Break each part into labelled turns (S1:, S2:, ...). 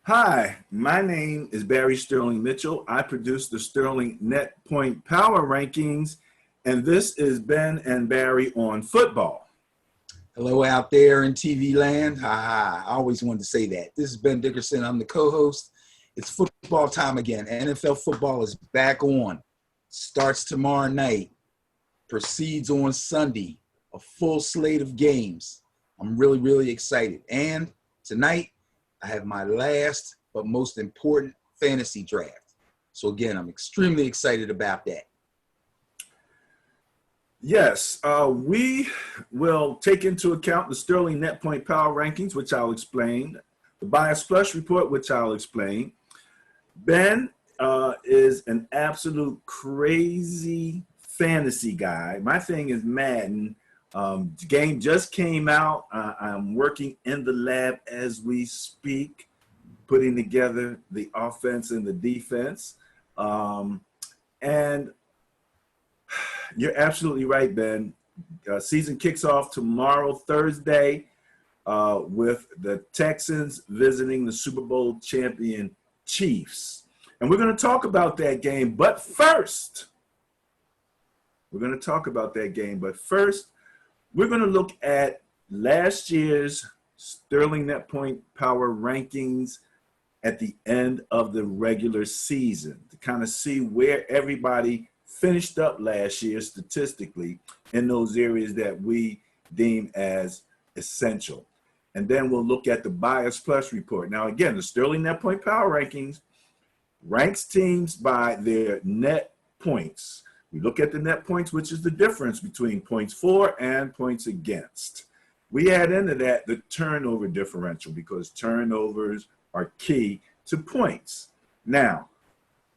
S1: Hi, my name is Barry Sterling Mitchell. I produce the Sterling Net Point Power Rankings, and this is Ben and Barry on football.
S2: Hello out there in TV land. I always wanted to say that. This is Ben Dickerson. I'm the co-host. It's football time again. NFL football is back on. Starts tomorrow night. Proceeds on Sunday. A full slate of games. I'm really excited. And tonight, I have my last but most important fantasy draft. So again, I'm extremely excited about that.
S1: Yes, we will take into account the Sterling Net Point Power Rankings, which I'll explain, the Bias Plus Report, which I'll explain. Ben is an absolute crazy fantasy guy. My thing is Madden. The game just came out. I'm working in the lab as we speak, putting together the offense and the defense. And you're absolutely right, Ben. Season kicks off tomorrow, Thursday, with the Texans visiting the Super Bowl champion Chiefs. And we're going to talk about that game. But first, we're going to look at last year's Sterling Net Point Power Rankings at the end of the regular season to kind of see where everybody finished up last year statistically in those areas that we deem as essential. And then we'll look at the Bias Plus Report. Now, again, the Sterling Net Point Power Rankings ranks teams by their net points. We look at the net points, which is the difference between points for and points against. We add into that the turnover differential because turnovers are key to points. Now,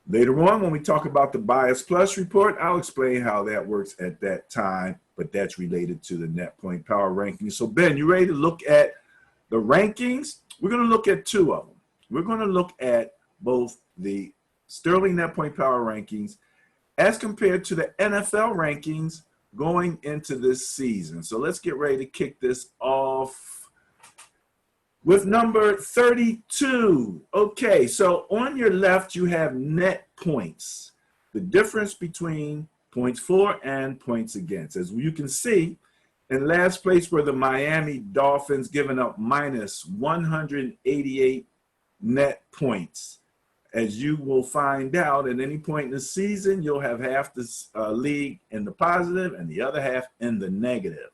S1: later on, when we talk about the Bias Plus Report, I'll explain how that works at that time, but that's related to the Net Point Power Rankings. So, Ben, you ready to look at the rankings? We're going to look at two of them. We're going to look at both the Sterling Net Point Power Rankings as compared to the NFL rankings going into this season. So let's get ready to kick this off with number 32. Okay, so on your left, you have net points, the difference between points for and points against. As you can see, in last place were the Miami Dolphins, giving up minus 188 net points. As you will find out, at any point in the season, you'll have half the league in the positive and the other half in the negative.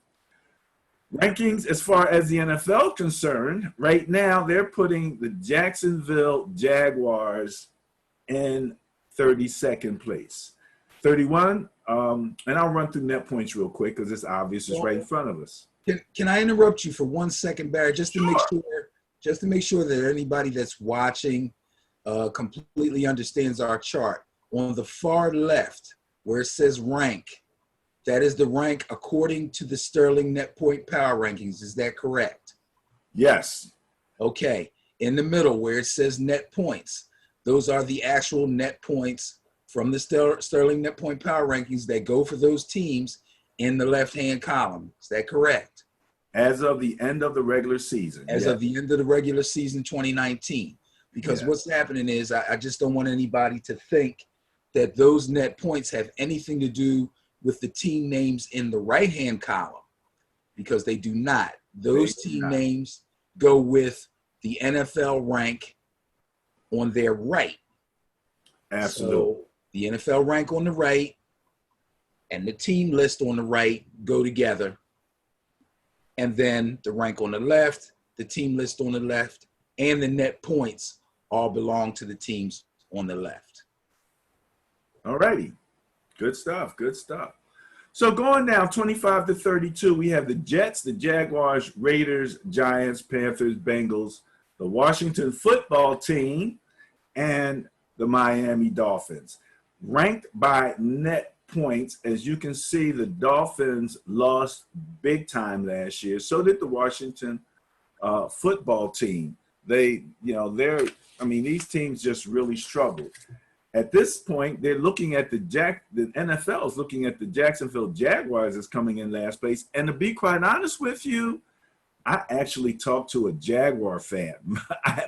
S1: Rankings as far as the NFL concerned, right now they're putting the Jacksonville Jaguars in 32nd place. 31, and I'll run through net points real quick because it's obvious it's right in front of us.
S2: Can I interrupt you for 1 second, Barry, just to make sure that anybody that's watching completely understands our chart. On the far left, where it says rank, that is the rank according to the Sterling Net Point Power Rankings. Is that correct?
S1: Yes.
S2: Okay. In the middle, where it says net points, those are the actual net points from the Sterling Net Point Power Rankings that go for those teams in the left-hand column. Is that correct?
S1: As of the end of the regular season.
S2: As of the end of the regular season 2019. Because what's happening is I just don't want anybody to think that those net points have anything to do with the team names in the right-hand column, because they do not. Those team names go with the NFL rank on their right.
S1: Absolutely.
S2: So the NFL rank on the right and the team list on the right go together. And then the rank on the left, the team list on the left, and the net points all belong to the teams on the left.
S1: All righty. Good stuff. So going down 25 to 32, we have the Jets, the Jaguars, Raiders, Giants, Panthers, Bengals, the Washington football team, and the Miami Dolphins. Ranked by net points, as you can see, the Dolphins lost big time last year. So did the Washington football team. These teams just really struggled. At this point, they're looking at the NFL is looking at the Jacksonville Jaguars as coming in last place. And to be quite honest with you, I actually talked to a Jaguar fan.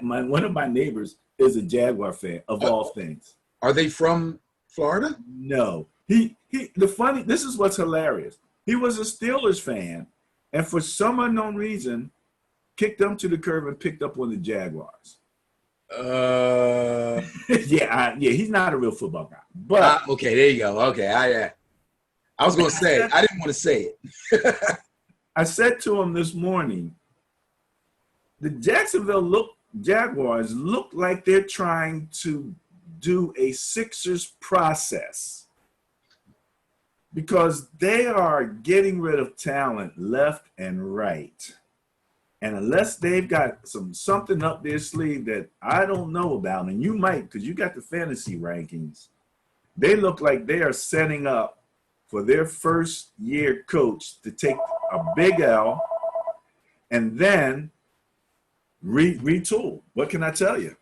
S1: One of my neighbors is a Jaguar fan of all things.
S2: Are they from Florida?
S1: No, this is what's hilarious. He was a Steelers fan, and for some unknown reason, kicked them to the curb and picked up on the Jaguars. Yeah, he's not a real football guy. But
S2: okay, there you go. Okay, I was going to say, I didn't want to say it.
S1: I said to him this morning, the Jacksonville Jaguars look like they're trying to do a Sixers process because they are getting rid of talent left and right. And unless they've got something up their sleeve that I don't know about, and you might because you got the fantasy rankings, they look like they are setting up for their first year coach to take a big L and then retool. What can I tell you?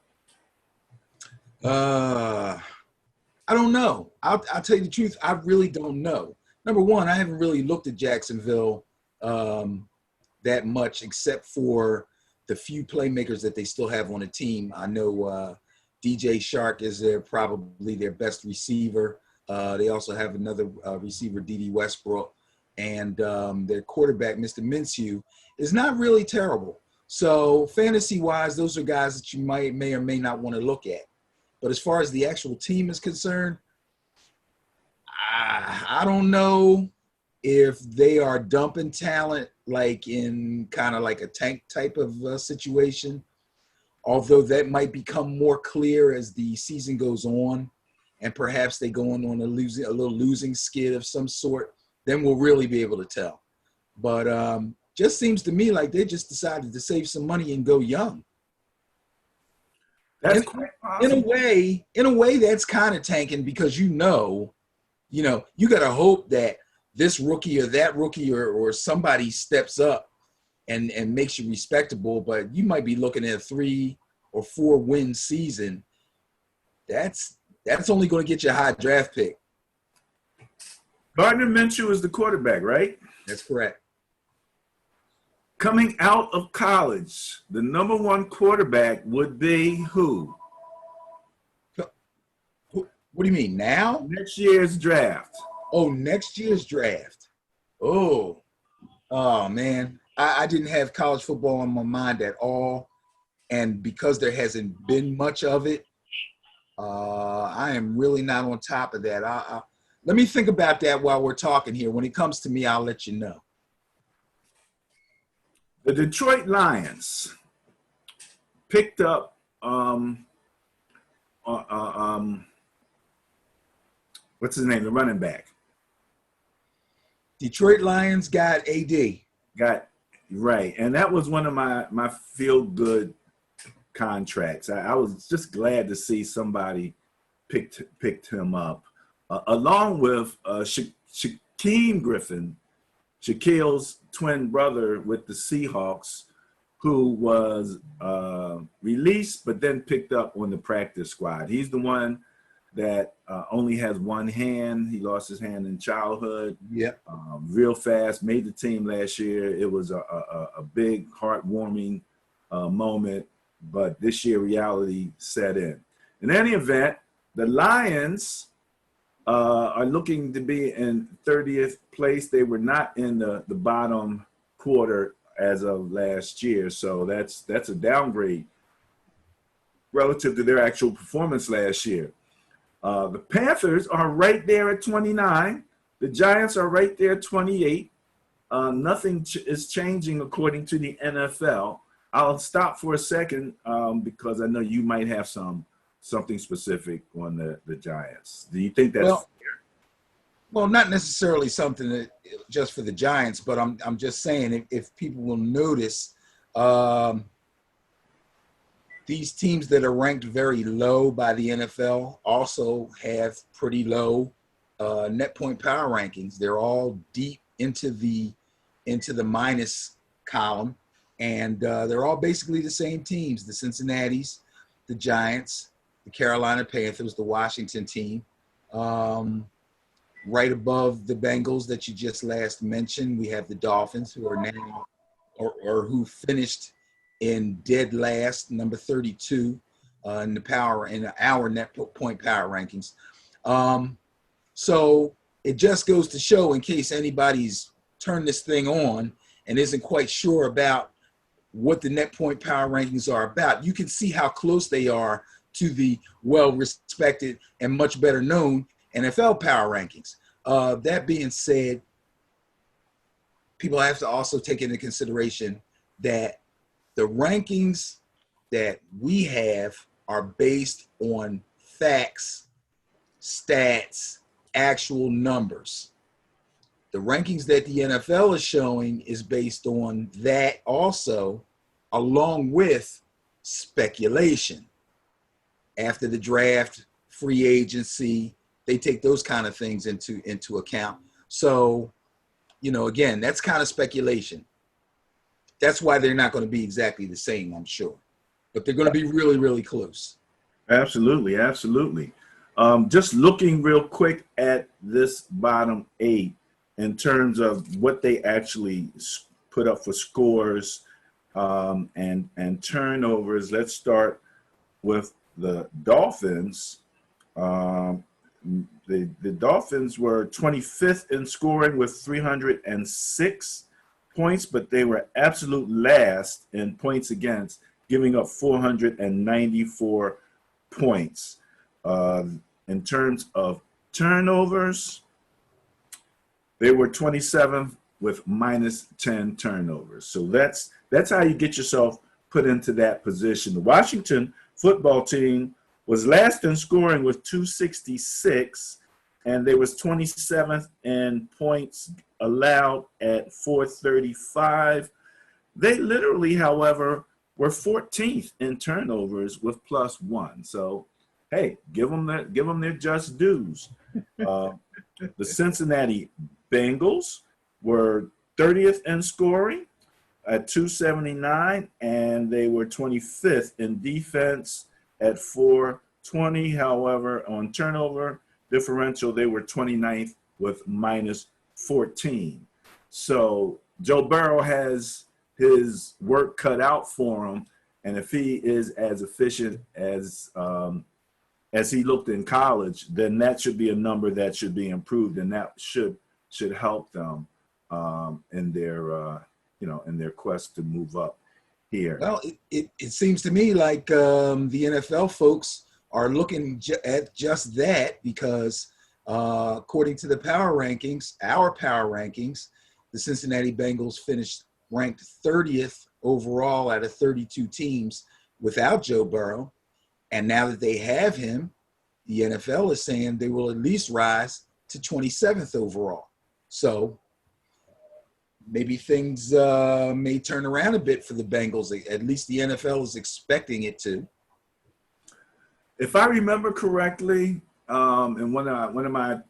S2: I don't know. I'll tell you the truth. I really don't know. Number one, I haven't really looked at Jacksonville that much, except for the few playmakers that they still have on the team. I know DJ Shark is probably their best receiver. They also have another receiver, D.D. Westbrook, and their quarterback, Mr. Minshew, is not really terrible. So fantasy-wise, those are guys that you may or may not want to look at. But as far as the actual team is concerned, I don't know if they are dumping talent like in kind of like a tank type of situation, although that might become more clear as the season goes on and perhaps they go on a little losing skid of some sort, then we'll really be able to tell. But just seems to me like they just decided to save some money and go young.
S1: That's quite possible.
S2: In a way, that's kind of tanking because you got to hope that this rookie or that rookie or somebody steps up and makes you respectable. But you might be looking at a 3 or 4 win season. That's only going to get you a high draft pick.
S1: Gardner Minshew is the quarterback, right?
S2: That's correct.
S1: Coming out of college, the number 1 quarterback would be who?
S2: What do you mean, now?
S1: Next year's draft.
S2: Oh, next year's draft. Oh, man. I didn't have college football on my mind at all. And because there hasn't been much of it, I am really not on top of that. Let me think about that while we're talking here. When it comes to me, I'll let you know.
S1: The Detroit Lions picked up what's his name, the running back.
S2: Detroit Lions got AD.
S1: Right, and that was one of my feel-good contracts. I was just glad to see somebody picked him up, along with Shaquem Griffin, Shaquille's twin brother with the Seahawks, who was released but then picked up on the practice squad. He's the one that only has one hand. He lost his hand in childhood.
S2: Yep.
S1: Real fast, made the team last year. It was a big, heartwarming moment, but this year reality set in. In any event, the Lions are looking to be in 30th place. They were not in the bottom quarter as of last year, so that's a downgrade relative to their actual performance last year. The Panthers are right there at 29. The Giants are right there at 28. Nothing is changing according to the NFL. I'll stop for a second because I know you might have something specific on the Giants. Do you think that's fair?
S2: Well, not necessarily something that just for the Giants, but I'm just saying if people will notice, these teams that are ranked very low by the NFL also have pretty low net point power rankings. They're all deep into the minus column, and they're all basically the same teams: the Cincinnati's, the Giants, the Carolina Panthers, the Washington team. Right above the Bengals that you just last mentioned, we have the Dolphins, who are now or who finished in dead last, number 32 in our net point power rankings. So it just goes to show, in case anybody's turned this thing on and isn't quite sure about what the net point power rankings are about, you can see how close they are to the well-respected and much better known NFL power rankings. That being said, people have to also take into consideration that the rankings that we have are based on facts, stats, actual numbers. The rankings that the NFL is showing is based on that also, along with speculation. After the draft, free agency, they take those kind of things into account. So, again, that's kind of speculation. That's why they're not going to be exactly the same, I'm sure. But they're going to be really, really close.
S1: Absolutely, absolutely. Just looking real quick at this bottom 8 in terms of what they actually put up for scores and turnovers. Let's start with the Dolphins. The Dolphins were 25th in scoring with 306 points, but they were absolute last in points against, giving up 494 points. In terms of turnovers, they were 27th with minus 10 turnovers. So that's how you get yourself put into that position. The Washington football team was last in scoring with 266, and they was 27th in points allowed at 435. They literally, however, were 14th in turnovers with +1. So, hey, give them their just dues. The Cincinnati Bengals were 30th in scoring at 279, and they were 25th in defense at 420. However, on turnover differential, they were 29th with -14. So Joe Burrow has his work cut out for him, and if he is as efficient as he looked in college, then that should be a number that should be improved, and that should help them in their in their quest to move up here.
S2: Well, it seems to me like the NFL folks are looking at just that, because according to the our power rankings, the Cincinnati Bengals finished ranked 30th overall out of 32 teams without Joe Burrow. And now that they have him, the NFL is saying they will at least rise to 27th overall. So maybe things may turn around a bit for the Bengals. At least the NFL is expecting it to.
S1: If I remember correctly, in one of my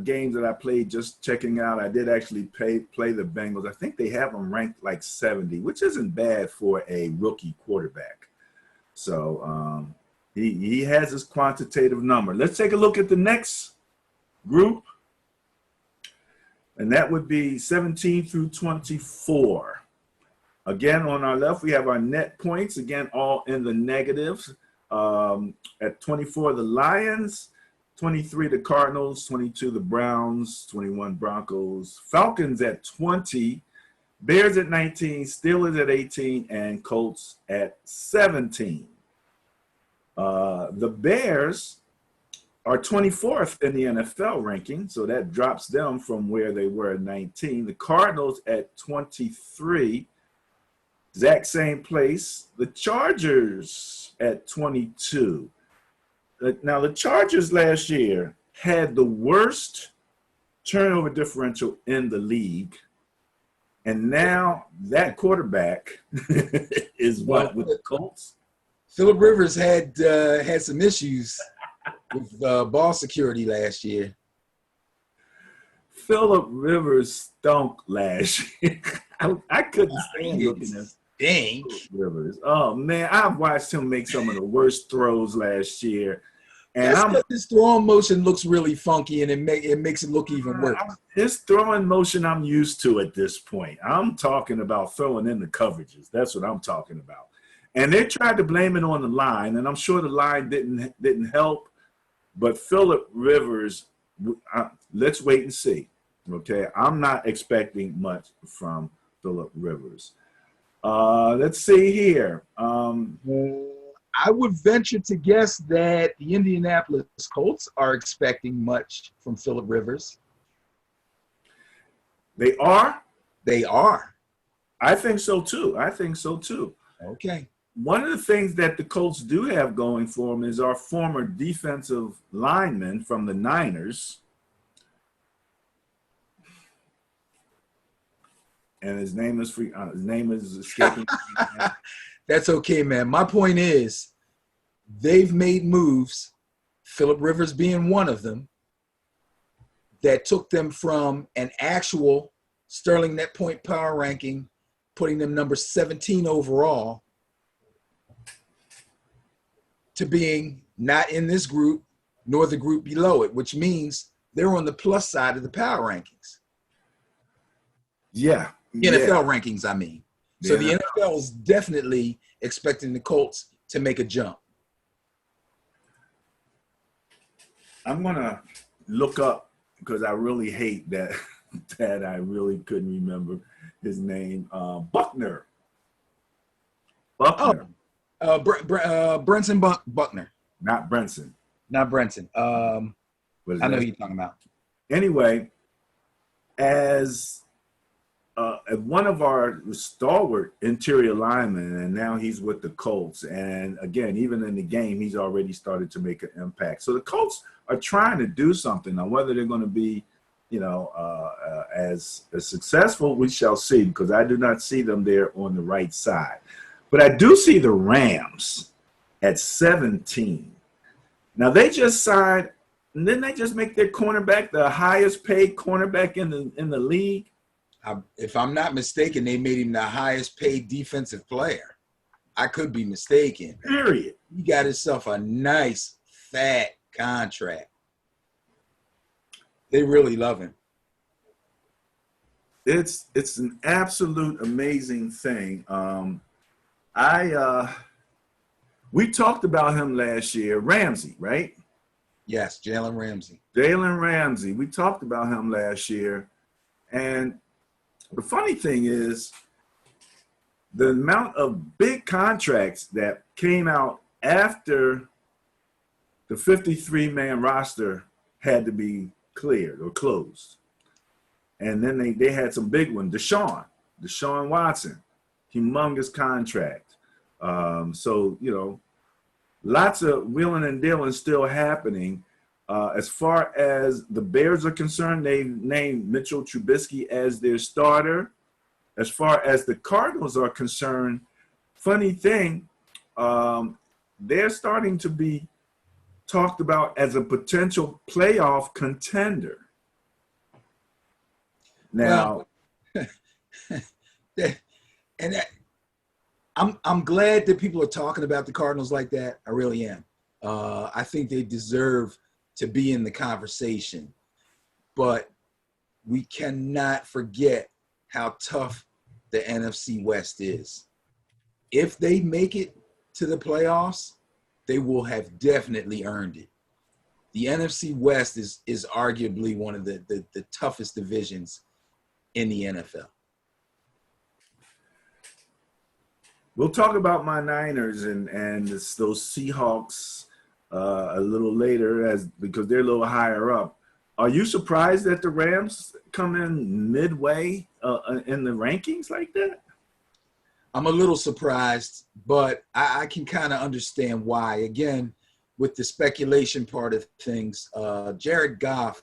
S1: games that I played, just checking out, I did actually play the Bengals. I think they have them ranked like 70, which isn't bad for a rookie quarterback. So he has his quantitative number. Let's take a look at the next group, and that would be 17 through 24. Again, on our left, we have our net points, again, all in the negatives. At 24, the Lions, 23, the Cardinals, 22, the Browns, 21, Broncos, Falcons at 20, Bears at 19, Steelers at 18, and Colts at 17. The Bears are 24th in the NFL ranking, so that drops them from where they were at 19. The Cardinals at 23, exact same place. The Chargers at 22. Now, the Chargers last year had the worst turnover differential in the league, and now that quarterback is what with the Colts?
S2: Phillip Rivers had some issues with ball security last year.
S1: Phillip Rivers stunk last year. I couldn't stand looking at Phillip Rivers. Oh man, I've watched him make some of the worst throws last year. And
S2: That's
S1: I'm
S2: because his throwing motion looks really funky, and it makes it look even worse.
S1: his throwing motion I'm used to at this point. I'm talking about throwing in the coverages. That's what I'm talking about. And they tried to blame it on the line, and I'm sure the line didn't help. But Phillip Rivers, let's wait and see. Okay, I'm not expecting much from Phillip Rivers. Let's see here.
S2: I would venture to guess that the Indianapolis Colts are expecting much from Phillip Rivers.
S1: They are?
S2: They are.
S1: I think so too. I think so too.
S2: Okay.
S1: One of the things that the Colts do have going for them is our former defensive lineman from the Niners. And his name is escaping.
S2: That's okay, man. My point is they've made moves, Phillip Rivers being one of them, that took them from an actual Sterling net point power ranking, putting them number 17 overall, to being not in this group nor the group below it, which means they're on the plus side of the power rankings.
S1: Yeah.
S2: NFL rankings, I mean. So the NFL is definitely expecting the Colts to make a jump.
S1: I'm going to look up, because I really hate that I really couldn't remember his name. Buckner.
S2: Brenson Buckner.
S1: Not Brenson.
S2: Not Brenson. I know who you're talking about.
S1: Anyway, as one of our stalwart interior linemen, and now he's with the Colts. And again, even in the game, he's already started to make an impact. So the Colts are trying to do something. Now, whether they're going to be, as successful, we shall see, because I do not see them there on the right side. But I do see the Rams at 17. Now, they just signed, and then they just make their cornerback the highest paid cornerback in the league.
S2: If I'm not mistaken, they made him the highest paid defensive player. I could be mistaken.
S1: Period.
S2: He got himself a nice, fat contract. They really love him.
S1: It's an absolute amazing thing. We talked about him last year, Ramsey, right?
S2: Yes, Jalen Ramsey.
S1: Jalen Ramsey. We talked about him last year, and the funny thing is the amount of big contracts that came out after the 53-man roster had to be cleared or closed. And then they had some big ones. Deshaun Watson, humongous contract. So, lots of wheeling and dealing still happening. As far as the Bears are concerned, they named Mitchell Trubisky as their starter. As far as the Cardinals are concerned, funny thing, they're starting to be talked about as a potential playoff contender. Now,
S2: I'm glad that people are talking about the Cardinals like that. I really am. I think they deserve to be in the conversation, but we cannot forget how tough the NFC West is. If they make it to the playoffs, they will have definitely earned it. The NFC West is arguably one of the toughest divisions in the NFL.
S1: We'll talk about my Niners and those Seahawks a little later, because they're a little higher up. Are you surprised that the Rams come in midway in the rankings like that?
S2: I'm a little surprised, but I can kind of understand why. Again, with the speculation part of things, Jared Goff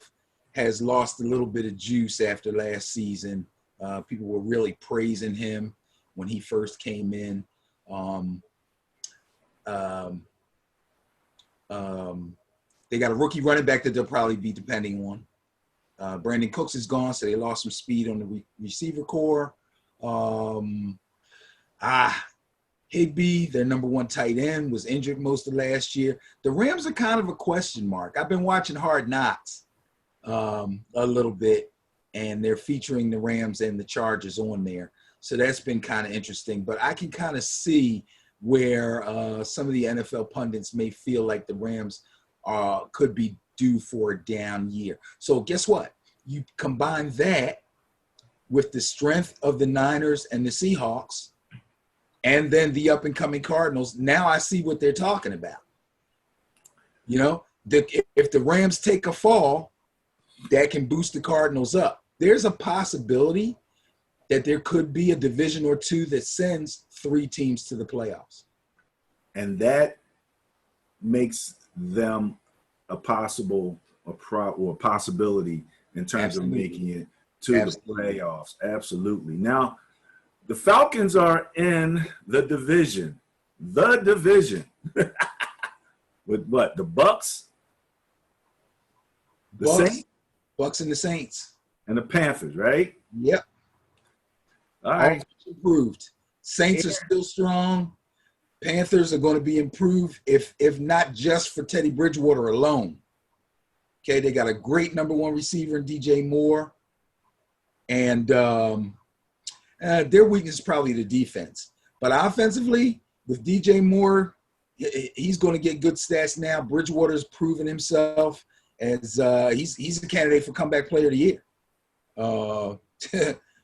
S2: has lost a little bit of juice after last season. People were really praising him when he first came in. They got a rookie running back that they'll probably be depending on. Brandon Cooks is gone, so they lost some speed on the receiver core. Higbee, their number one tight end, was injured most of last year. The Rams are kind of a question mark. I've been watching Hard Knocks a little bit, and they're featuring the Rams and the Chargers on there. So that's been kind of interesting. But I can kind of see where some of the NFL pundits may feel like the Rams could be due for a down year. So guess what? You combine that with the strength of the Niners and the Seahawks, and then the up-and-coming Cardinals. Now I see what they're talking about. You know, if the Rams take a fall, that can boost the Cardinals up. There's a possibility that there could be a division or two that sends 3 teams to the playoffs.
S1: And that makes them a possibility in terms of making it to the playoffs. Absolutely. Now, the Falcons are in the division. With what? The Bucks?
S2: Bucks and the Saints.
S1: And the Panthers, right?
S2: Yep.
S1: All right.
S2: All improved. Saints are still strong. Panthers are going to be improved, if not just for Teddy Bridgewater alone. Okay, they got a great number 1 receiver in DJ Moore. And their weakness is probably the defense. But offensively, with DJ Moore, he's going to get good stats now. Bridgewater's proven himself as he's a candidate for comeback player of the year.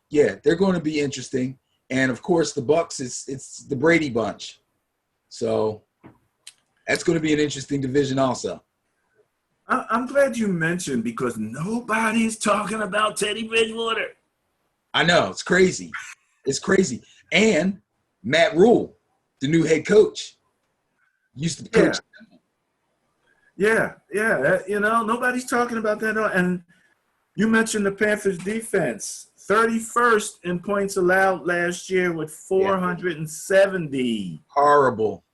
S2: Yeah, they're going to be interesting. And, of course, the Bucks, it's the Brady bunch. So that's going to be an interesting division also.
S1: I'm glad you mentioned, because nobody's talking about Teddy Bridgewater.
S2: I know. It's crazy. It's crazy. And Matt Rule, the new head coach, used to coach.
S1: Yeah. You know, nobody's talking about that. And you mentioned the Panthers defense, 31st in points allowed last year with 470.
S2: Horrible.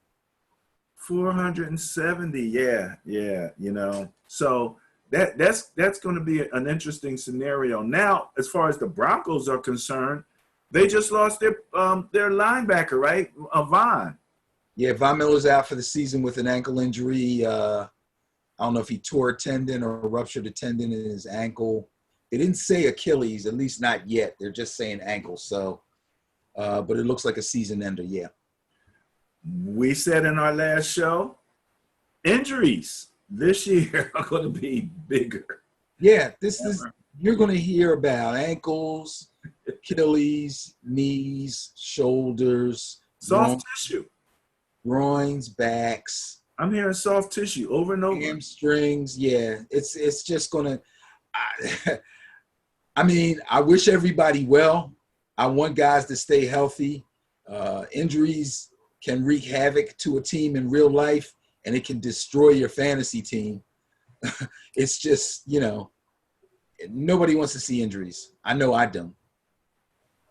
S1: 470. Yeah. You know, so that's going to be an interesting scenario. Now, as far as the Broncos are concerned, they just lost their linebacker, right? Von.
S2: Yeah, Von Miller's out for the season with an ankle injury. I don't know if he tore a tendon or ruptured a tendon in his ankle. They didn't say Achilles, at least not yet. They're just saying ankle. So, but it looks like a season ender, yeah.
S1: We said in our last show, injuries this year are going to be bigger.
S2: Yeah, you're going to hear about ankles, Achilles, knees, shoulders,
S1: soft tissue,
S2: groins, backs.
S1: I'm hearing soft tissue over and over.
S2: Hamstrings, yeah. It's just going to I mean, I wish everybody well. I want guys to stay healthy. Injuries can wreak havoc to a team in real life, and it can destroy your fantasy team. It's just, you know, nobody wants to see injuries. I know I don't.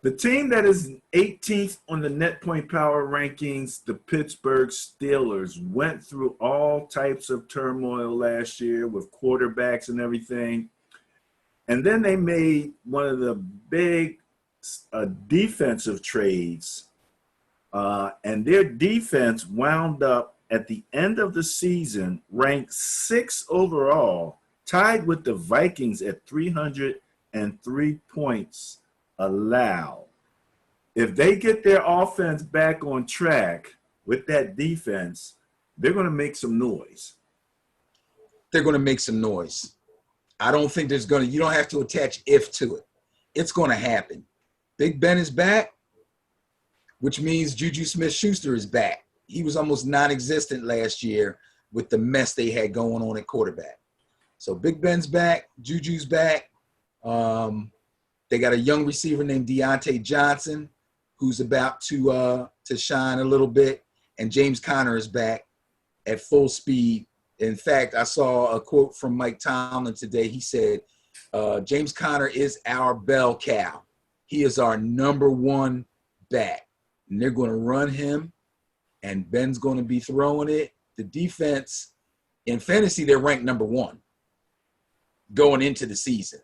S1: The team that is 18th on the net point power rankings, the Pittsburgh Steelers, went through all types of turmoil last year with quarterbacks and everything. And then they made one of the big defensive trades, and their defense wound up at the end of the season ranked 6th overall, tied with the Vikings at 303 points allowed. If they get their offense back on track with that defense, they're going to make some noise.
S2: They're going to make some noise. I don't think you don't have to attach if to it. It's going to happen. Big Ben is back, which means Juju Smith-Schuster is back. He was almost non-existent last year with the mess they had going on at quarterback. So Big Ben's back, Juju's back. They got a young receiver named Deontay Johnson who's about to shine a little bit, and James Conner is back at full speed. In fact, I saw a quote from Mike Tomlin today. He said, James Conner is our bell cow. He is our number 1 back. And they're going to run him, and Ben's going to be throwing it. The defense, in fantasy, they're ranked number 1 going into the season.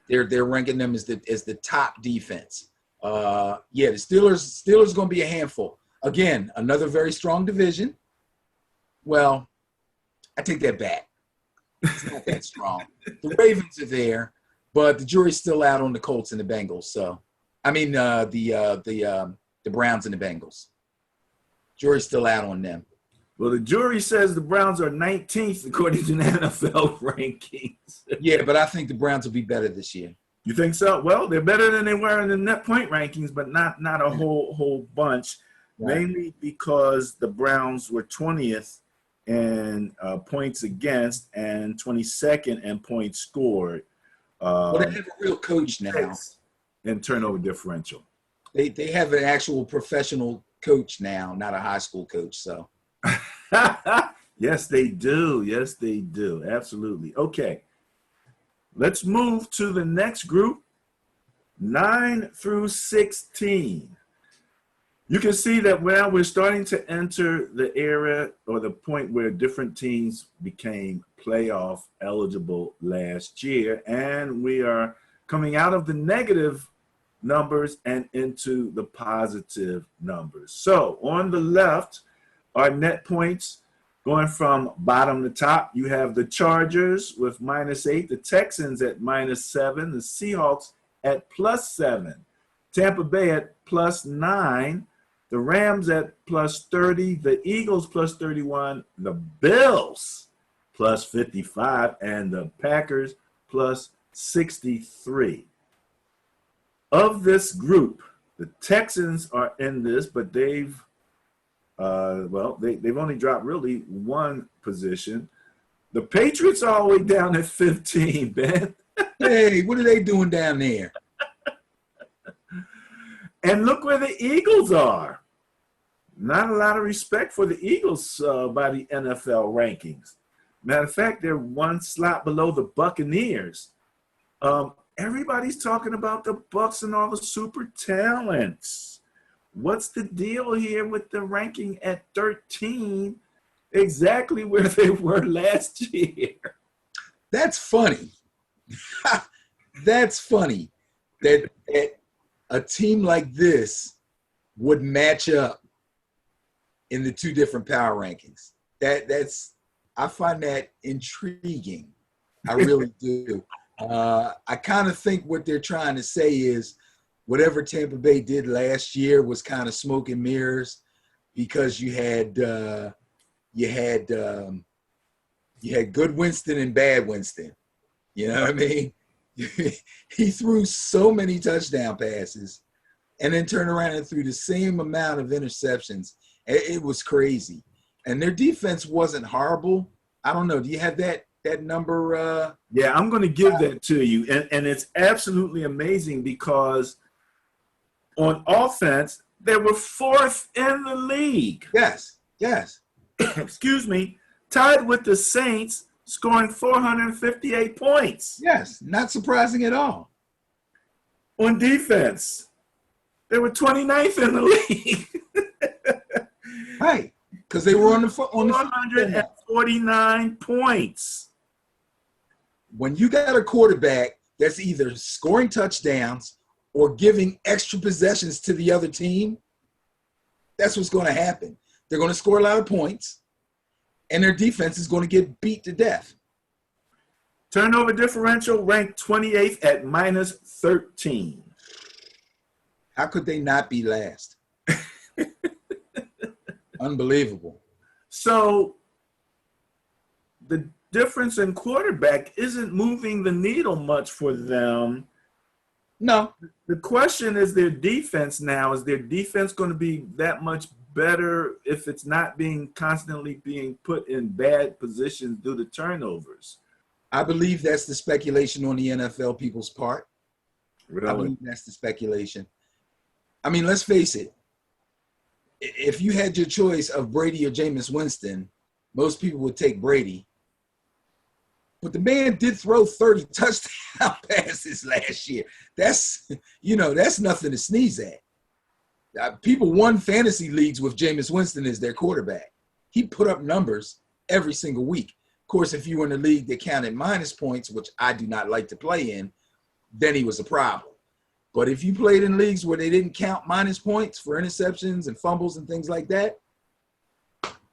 S2: They're ranking them as the top defense. The Steelers going to be a handful. Again, another very strong division. Well, I take that back. It's not that strong. The Ravens are there, but the jury's still out on the Colts and the Bengals. So, I mean, the Browns and the Bengals. Jury's still out on them.
S1: Well, the jury says the Browns are 19th according to the NFL rankings.
S2: Yeah, but I think the Browns will be better this year.
S1: You think so? Well, they're better than they were in the net point rankings, but not a whole bunch.
S2: Right.
S1: Mainly because the Browns were 20th in points against and 22nd in points scored.
S2: Well, they have a real coach now.
S1: In turnover differential.
S2: They have an actual professional coach now, not a high school coach. So.
S1: Yes, they do. Yes, they do. Absolutely. Okay. Let's move to the next group, 9 through 16. You can see that now we're starting to enter the era or the point where different teams became playoff eligible last year, and we are coming out of the negative numbers and into the positive numbers. So on the left are net points going from bottom to top. You have the Chargers with -8, the Texans at -7, the Seahawks at +7, Tampa Bay at +9, the Rams at +30, the Eagles +31, the Bills +55, and the Packers +63. Of this group, the Texans are in this, but they've only dropped really one position. The Patriots are all the way down at 15, Ben.
S2: Hey, what are they doing down there?
S1: And look where the Eagles are. Not a lot of respect for the Eagles by the NFL rankings. Matter of fact, they're one slot below the Buccaneers. Everybody's talking about the Bucs and all the super talents. What's the deal here with the ranking at 13, exactly where they were last year?
S2: That's funny. That's funny that a team like this would match up in the two different power rankings. I find that intriguing. I really do. I kind of think what they're trying to say is whatever Tampa Bay did last year was kind of smoke and mirrors because you had good Winston and bad Winston. You know what I mean? He threw so many touchdown passes and then turned around and threw the same amount of interceptions. It was crazy. And their defense wasn't horrible. I don't know. Do you have that number?
S1: Yeah, I'm going to give that to you. And it's absolutely amazing because on offense, they were 4th in the league.
S2: Yes.
S1: Excuse me. Tied with the Saints, scoring 458 points.
S2: Yes, not surprising at all.
S1: On defense, they were 29th in the league.
S2: Right, because they were on the
S1: 149 points.
S2: When you got a quarterback that's either scoring touchdowns or giving extra possessions to the other team, that's what's going to happen. They're going to score a lot of points, and their defense is going to get beat to death.
S1: Turnover differential ranked 28th at -13.
S2: How could they not be last? Unbelievable.
S1: So the difference in quarterback isn't moving the needle much for them.
S2: No.
S1: The question is their defense now. Is their defense going to be that much better if it's not constantly being put in bad positions due to turnovers?
S2: I believe that's the speculation on the NFL people's part.
S1: Really?
S2: I believe that's the speculation. I mean, let's face it. If you had your choice of Brady or Jameis Winston, most people would take Brady. But the man did throw 30 touchdown passes last year. That's nothing to sneeze at. People won fantasy leagues with Jameis Winston as their quarterback. He put up numbers every single week. Of course, if you were in a league that counted minus points, which I do not like to play in, then he was a problem. But if you played in leagues where they didn't count minus points for interceptions and fumbles and things like that,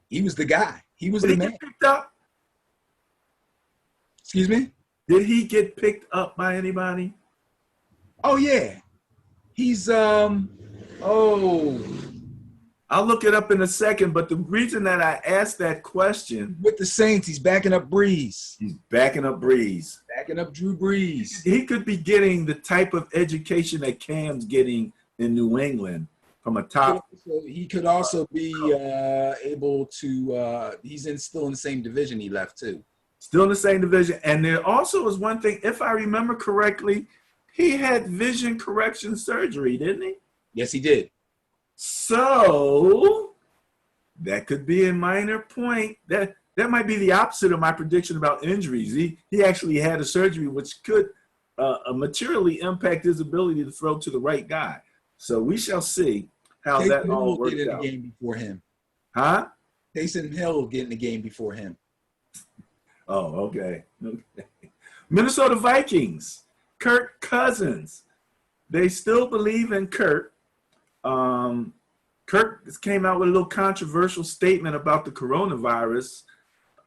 S2: he was the guy. He was the
S1: Did he
S2: man.
S1: get picked up?
S2: Excuse me?
S1: Did he get picked up by anybody?
S2: Oh, yeah. He's,
S1: I'll look it up in a second, but the reason that I asked that question,
S2: with the Saints, he's backing up Breeze.
S1: he's backing up Breeze.
S2: Backing up Drew Brees.
S1: He could be getting the type of education that Cam's getting in New England from a top.
S2: He could also be able to, still in the same division he left too.
S1: Still in the same division. And there also was one thing, if I remember correctly, he had vision correction surgery, didn't he?
S2: Yes, he did.
S1: So that could be a minor point. That might be the opposite of my prediction about injuries. He actually had a surgery which could materially impact his ability to throw to the right guy. So we shall see how
S2: Taysom
S1: that
S2: Hill
S1: all
S2: will
S1: works
S2: get in
S1: out.
S2: the game before him.
S1: Huh?
S2: Taysom Hill will get in the game before him.
S1: Oh, okay. Minnesota Vikings, Kirk Cousins. They still believe in Kirk. Kirk came out with a little controversial statement about the coronavirus,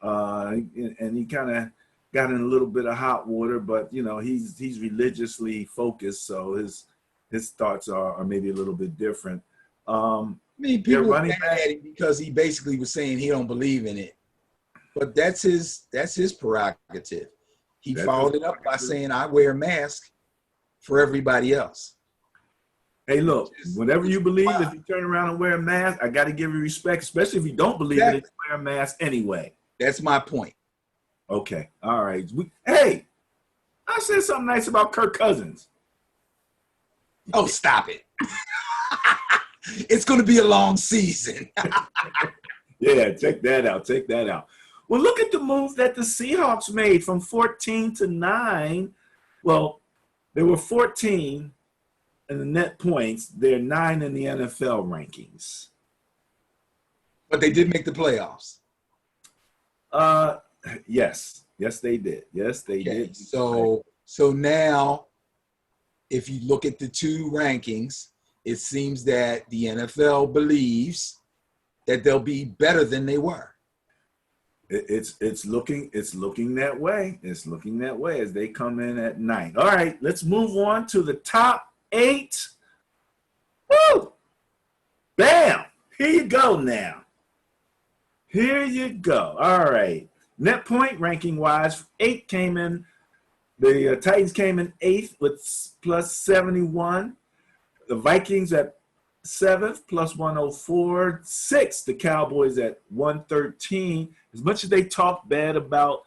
S1: and he kind of got in a little bit of hot water. But you know, he's religiously focused, so his thoughts are maybe a little bit different.
S2: I mean, people are
S1: running
S2: mad
S1: back-
S2: at him because he basically was saying he don't believe in it. But that's his prerogative. He
S1: That's
S2: followed
S1: his
S2: it up by
S1: prerogative.
S2: saying, I wear a mask for everybody else.
S1: Hey, look, whatever you believe,
S2: Wow.
S1: if you turn around and wear a mask, I got to give you respect, especially if you don't believe in it, wear a mask anyway.
S2: That's my point.
S1: Okay, all right. Hey, I said something nice about Kirk Cousins.
S2: Oh, stop it. It's going to be a long season.
S1: Yeah, check that out. Check that out. Well, look at the move that the Seahawks made from 14 to 9. Well, they were 14 in the net points. They're 9 in the NFL rankings.
S2: But they did make the playoffs.
S1: Yes. Yes, they did. Yes, they
S2: Okay,
S1: did.
S2: so now, if you look at the two rankings, it seems that the NFL believes that they'll be better than they were.
S1: It's looking that way. It's looking that way as they come in at 9. All right, let's move on to the top 8. Woo! Bam! Here you go now. Here you go. All right. Net point ranking wise, 8 came in. The Titans came in 8th with plus 71. The Vikings at 7th plus 104. 6th, the Cowboys at 113. As much as they talked bad about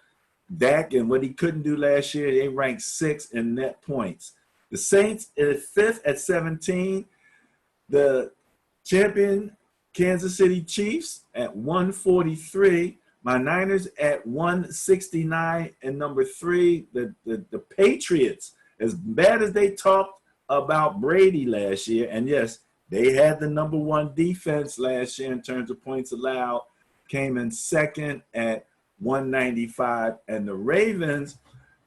S1: Dak and what he couldn't do last year, they ranked 6th in net points. The Saints is 5th at 17. The champion Kansas City Chiefs at 143. My Niners at 169. And number 3, the Patriots, as bad as they talked about Brady last year, and yes, they had the number 1 defense last year in terms of points allowed, came in 2nd at 195. And the Ravens,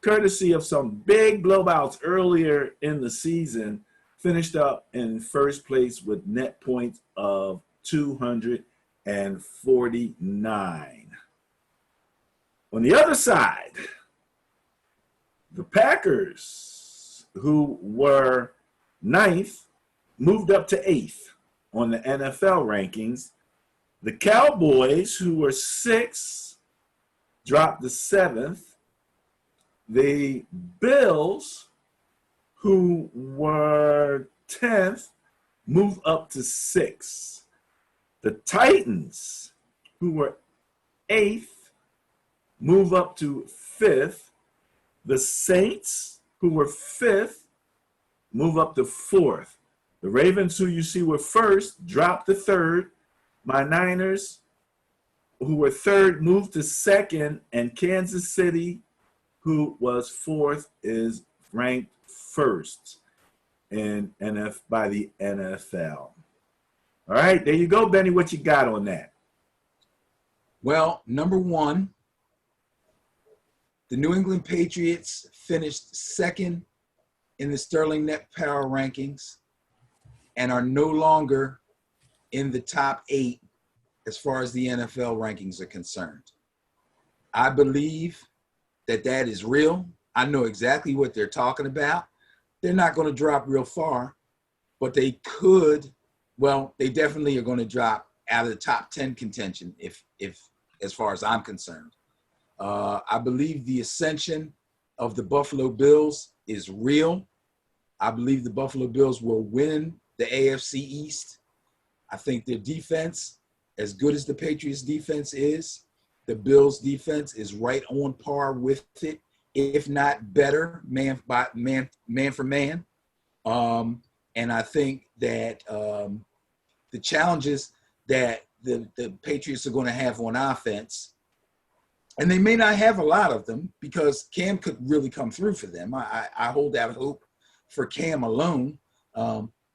S1: courtesy of some big blowouts earlier in the season, finished up in 1st place with net points of 249. On the other side, the Packers, who were 9th, moved up to 8th on the NFL rankings. The Cowboys, who were 6th, dropped to 7th. The Bills, who were 10th, moved up to 6th. The Titans, who were 8th, move up to 5th. The Saints, who were 5th, move up to 4th. The Ravens, who you see were 1st, dropped to 3rd. My Niners, who were 3rd, moved to 2nd. And Kansas City, who was 4th, is ranked 1st by the NFL. All right, there you go, Benny. What you got on that?
S2: Well, number 1, the New England Patriots finished 2nd in the Sterling Net Power Rankings and are no longer in the top 8 as far as the NFL rankings are concerned. I believe that that is real. I know exactly what they're talking about. They're not going to drop real far, but they could. Well, they definitely are going to drop out of the top 10 contention if as far as I'm concerned. I believe the ascension of the Buffalo Bills is real. I believe the Buffalo Bills will win the AFC East. I think their defense, as good as the Patriots defense is, the Bills defense is right on par with it, if not better, man for man. And I think that the challenges that the Patriots are going to have on offense, and they may not have a lot of them because Cam could really come through for them. I hold out hope for Cam alone.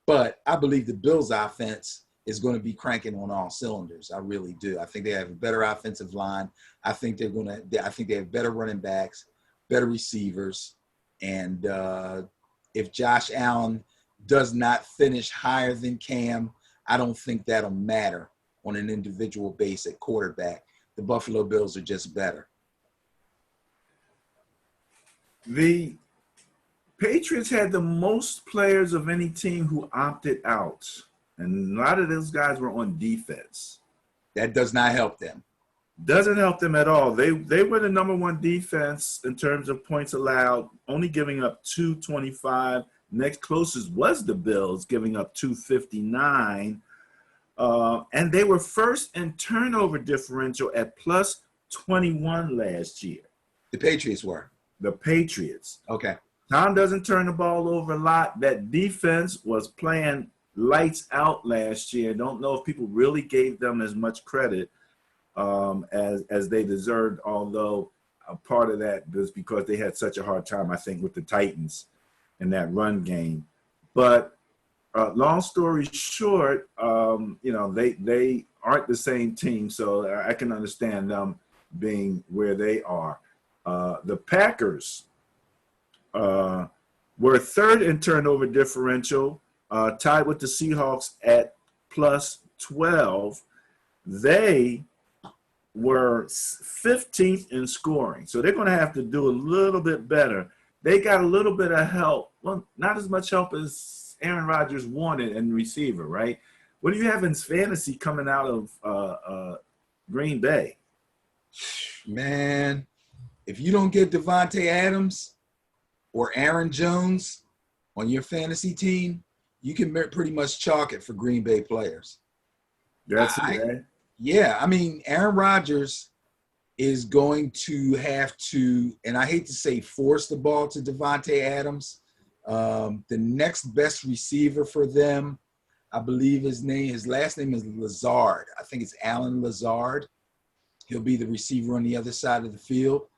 S2: But I believe the Bills offense is going to be cranking on all cylinders. I really do. I think they have a better offensive line. I think they have better running backs, better receivers. And if Josh Allen does not finish higher than Cam, I don't think that'll matter on an individual base at quarterback. The Buffalo Bills are just better.
S1: The Patriots had the most players of any team who opted out, and a lot of those guys were on defense.
S2: That does not help them.
S1: Doesn't help them at all. They were the number 1 defense in terms of points allowed, only giving up 225. Next closest was the Bills, giving up 259. And they were first in turnover differential at plus 21 last year.
S2: The Patriots were.
S1: The Patriots.
S2: Okay.
S1: Tom doesn't turn the ball over a lot. That defense was playing lights out last year. Don't know if people really gave them as much credit as they deserved, although a part of that was because they had such a hard time, I think, with the Titans in that run game. But long story short, they aren't the same team, so I can understand them being where they are. The Packers were third in turnover differential, tied with the Seahawks at plus 12. They were 15th in scoring, so they're going to have to do a little bit better. They got a little bit of help. Well, not as much help as Aaron Rodgers wanted in receiver, right? What do you have in fantasy coming out of Green Bay?
S2: Man, if you don't get Devontae Adams or Aaron Jones on your fantasy team, you can pretty much chalk it for Green Bay players.
S1: That's it.
S2: Yeah, I mean, Aaron Rodgers is going to have to, and I hate to say force the ball to Devontae Adams. The next best receiver for them, I believe his last name is Lazard. I think it's Alan Lazard. He'll be the receiver on the other side of the field.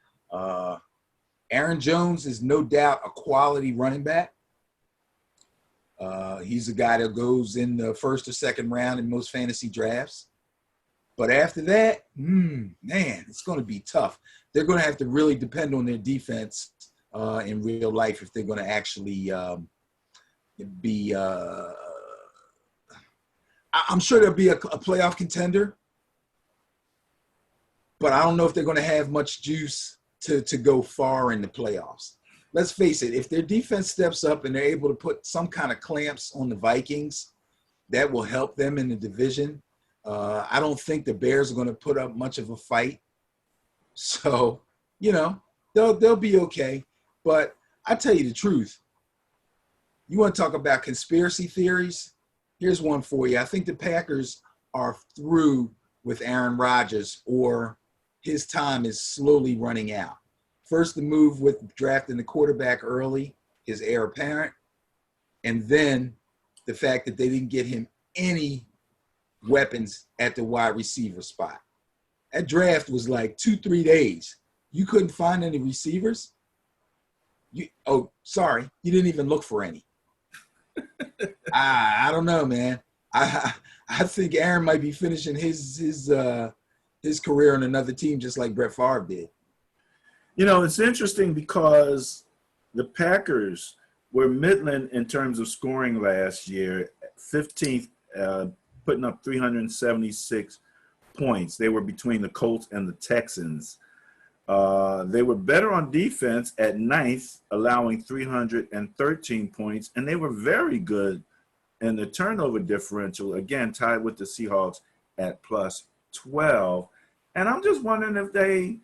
S2: Aaron Jones is no doubt a quality running back. He's a guy that goes in the first or second round in most fantasy drafts. But after that, man, it's going to be tough. They're going to have to really depend on their defense in real life if they're going to actually be I'm sure they'll be a playoff contender, but I don't know if they're going to have much juice to go far in the playoffs. Let's face it, if their defense steps up and they're able to put some kind of clamps on the Vikings, that will help them in the division. I don't think the Bears are going to put up much of a fight. So, they'll be okay. But I tell you the truth. You want to talk about conspiracy theories? Here's one for you. I think the Packers are through with Aaron Rodgers, or his time is slowly running out. First, the move with drafting the quarterback early, his heir apparent, and then the fact that they didn't get him any weapons at the wide receiver spot. That draft was like 2-3 days. You couldn't find any receivers? You didn't even look for any. I don't know, man. I think Aaron might be finishing his career on another team just like Brett Favre did.
S1: It's interesting because the Packers were Midland in terms of scoring last year, 15th, putting up 376 points. They were between the Colts and the Texans. They were better on defense at ninth, allowing 313 points, and they were very good in the turnover differential, again, tied with the Seahawks at plus 12. And I'm just wondering if they,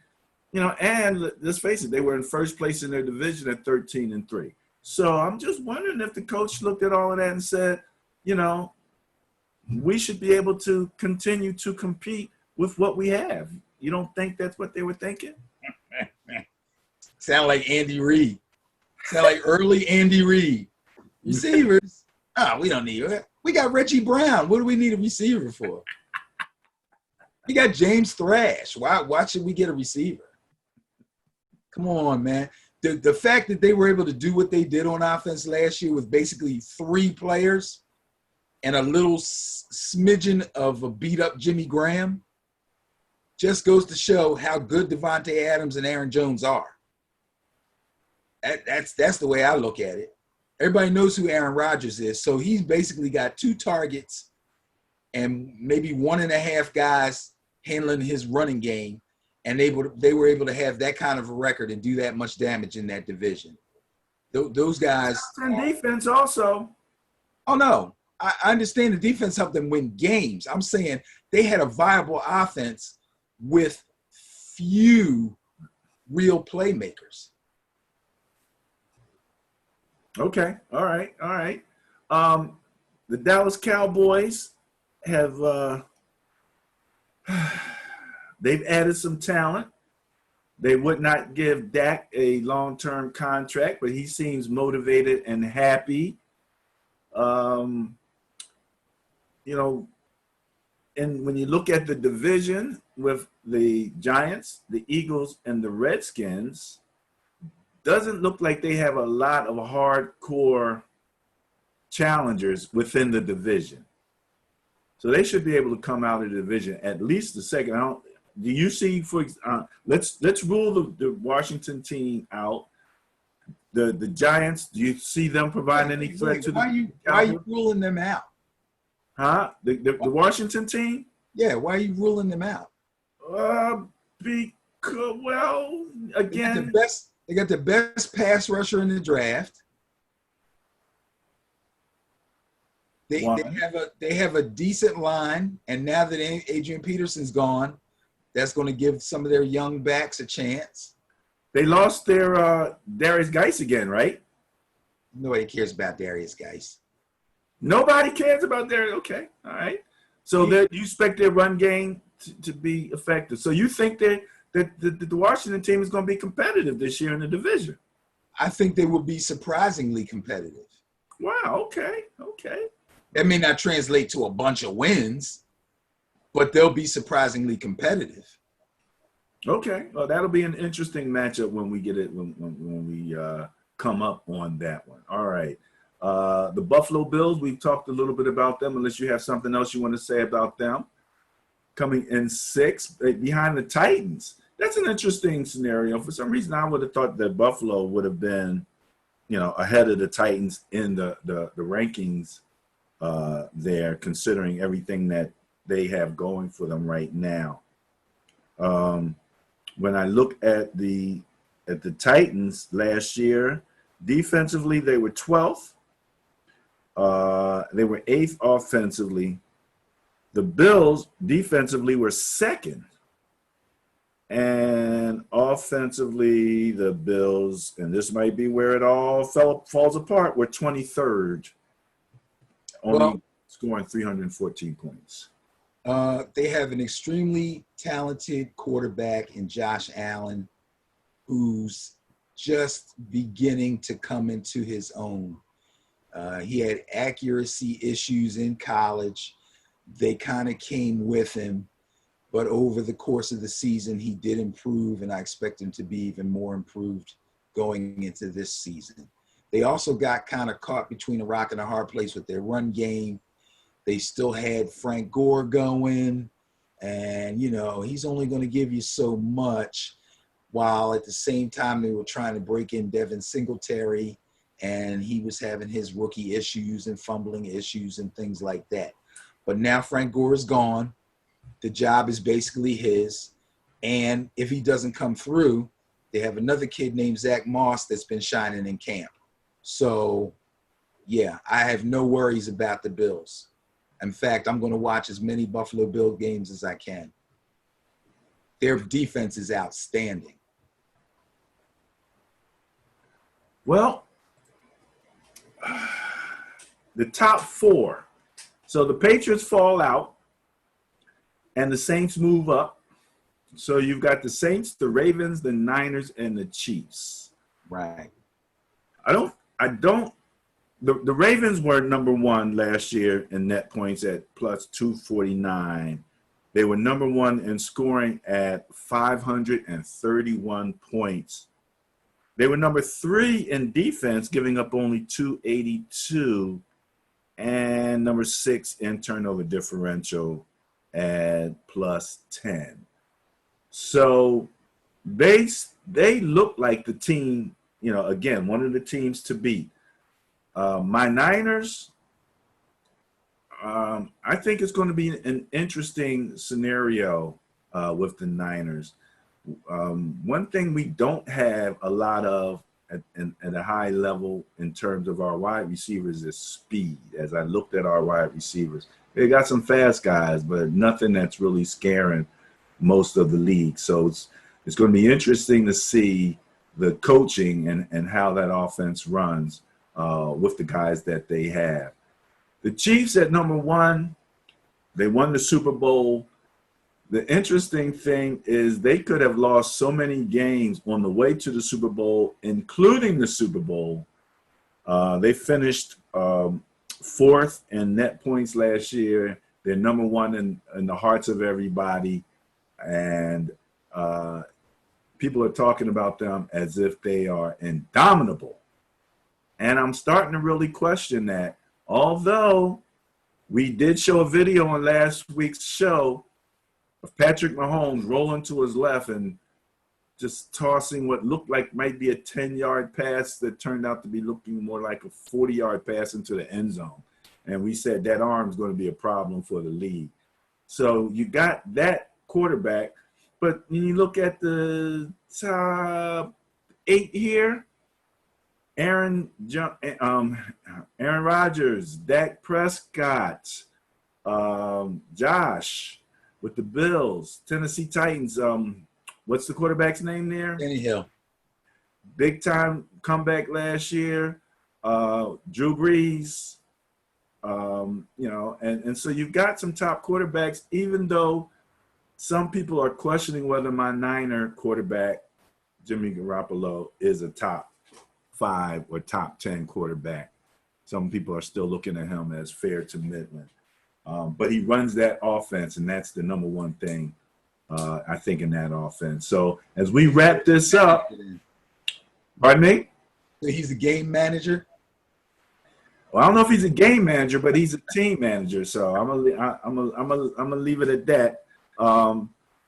S1: and let's face it, they were in first place in their division at 13-3. So I'm just wondering if the coach looked at all of that and said, we should be able to continue to compete with what we have. You don't think that's what they were thinking?
S2: Sound like Andy Reid. Sound like early Andy Reid. Receivers. We don't need it. We got Reggie Brown. What do we need a receiver for? We got James Thrash. Why should we get a receiver? Come on, man. The fact that they were able to do what they did on offense last year with basically 3 players and a little smidgen of a beat-up Jimmy Graham just goes to show how good Devontae Adams and Aaron Jones are. That's the way I look at it. Everybody knows who Aaron Rodgers is, so he's basically got 2 targets and maybe 1.5 guys handling his running game, and they were able to have that kind of a record and do that much damage in that division. Those guys.
S1: And defense also.
S2: Oh, no. I understand the defense helped them win games. I'm saying they had a viable offense with few real playmakers.
S1: Okay. All right. The Dallas Cowboys have they've added some talent. They would not give Dak a long-term contract, but he seems motivated and happy. And when you look at the division with the Giants, the Eagles, and the Redskins, doesn't look like they have a lot of hardcore challengers within the division. So they should be able to come out of the division at least the second. Do you see, let's rule the Washington team out. The Giants, do you see them providing any threat to
S2: Why are you ruling them out?
S1: Huh? The Washington team?
S2: Yeah, why are you ruling them out?
S1: Because, well, again,
S2: they got the best pass rusher in the draft. They have a decent line, and now that Adrian Peterson's gone, that's going to give some of their young backs a chance.
S1: They lost their Darius Geis again, right?
S2: Nobody cares about Darius Geis.
S1: Nobody cares about Darius. Okay, all right. So you expect their run game to be effective. So you think that the Washington team is going to be competitive this year in the division?
S2: I think they will be surprisingly competitive.
S1: Wow. Okay.
S2: That may not translate to a bunch of wins, but they'll be surprisingly competitive.
S1: Okay. Well, that'll be an interesting matchup when we get it when we come up on that one. All right. The Buffalo Bills, we've talked a little bit about them, unless you have something else you want to say about them. Coming in 6th behind the Titans. That's an interesting scenario. For some reason, I would have thought that Buffalo would have been, ahead of the Titans in the rankings there, considering everything that they have going for them right now. When I look at the Titans last year, defensively they were 12th. They were 8th offensively. The Bills defensively were 2nd. And offensively, the Bills, and this might be where it all falls apart, were 23rd, only scoring 314 points.
S2: They have an extremely talented quarterback in Josh Allen, who's just beginning to come into his own. He had accuracy issues in college. They kind of came with him, but over the course of the season, he did improve, and I expect him to be even more improved going into this season. They also got kind of caught between a rock and a hard place with their run game. They still had Frank Gore going, and, he's only going to give you so much, while at the same time they were trying to break in Devin Singletary and he was having his rookie issues and fumbling issues and things like that. But now Frank Gore is gone. The job is basically his. And if he doesn't come through, they have another kid named Zach Moss that's been shining in camp. So, yeah, I have no worries about the Bills. In fact, I'm going to watch as many Buffalo Bill games as I can. Their defense is outstanding.
S1: Well, the top four. So the Patriots fall out and the Saints move up. So you've got the Saints, the Ravens, the Niners, and the Chiefs.
S2: Right.
S1: The Ravens were number one last year in net points at plus 249. They were number one in scoring at 531 points. They were number three in defense, giving up only 282, and number six in turnover differential at plus 10. So they look like the team, again, one of the teams to beat. My Niners, I think it's going to be an interesting scenario with the Niners. One thing we don't have a lot of at a high level in terms of our wide receivers is speed. As I looked at our wide receivers, they got some fast guys, but nothing that's really scaring most of the league. So it's going to be interesting to see the coaching and how that offense runs with the guys that they have. The Chiefs at number one, they won the Super Bowl. The interesting thing is they could have lost so many games on the way to the Super Bowl, including the Super Bowl. They finished fourth in net points last year. They're number one in the hearts of everybody. And people are talking about them as if they are indomitable. And I'm starting to really question that. Although we did show a video on last week's show of Patrick Mahomes rolling to his left and just tossing what looked like might be a 10-yard pass that turned out to be looking more like a 40-yard pass into the end zone. And we said that arm's going to be a problem for the league. So you got that quarterback. But when you look at the top 8 here, Aaron Rodgers, Dak Prescott, Josh with the Bills, Tennessee Titans. What's the quarterback's name there?
S2: Danny Hill.
S1: Big time comeback last year. Drew Brees. And so you've got some top quarterbacks, even though some people are questioning whether my Niner quarterback, Jimmy Garoppolo, is a top 5 or top 10 quarterback. Some people are still looking at him as fair to Midland. But he runs that offense, and that's the number one thing, I think, in that offense. So as we wrap this up, pardon me?
S2: So he's a game manager?
S1: Well, I don't know if he's a game manager, but he's a team manager. So I'm gonna leave it at that.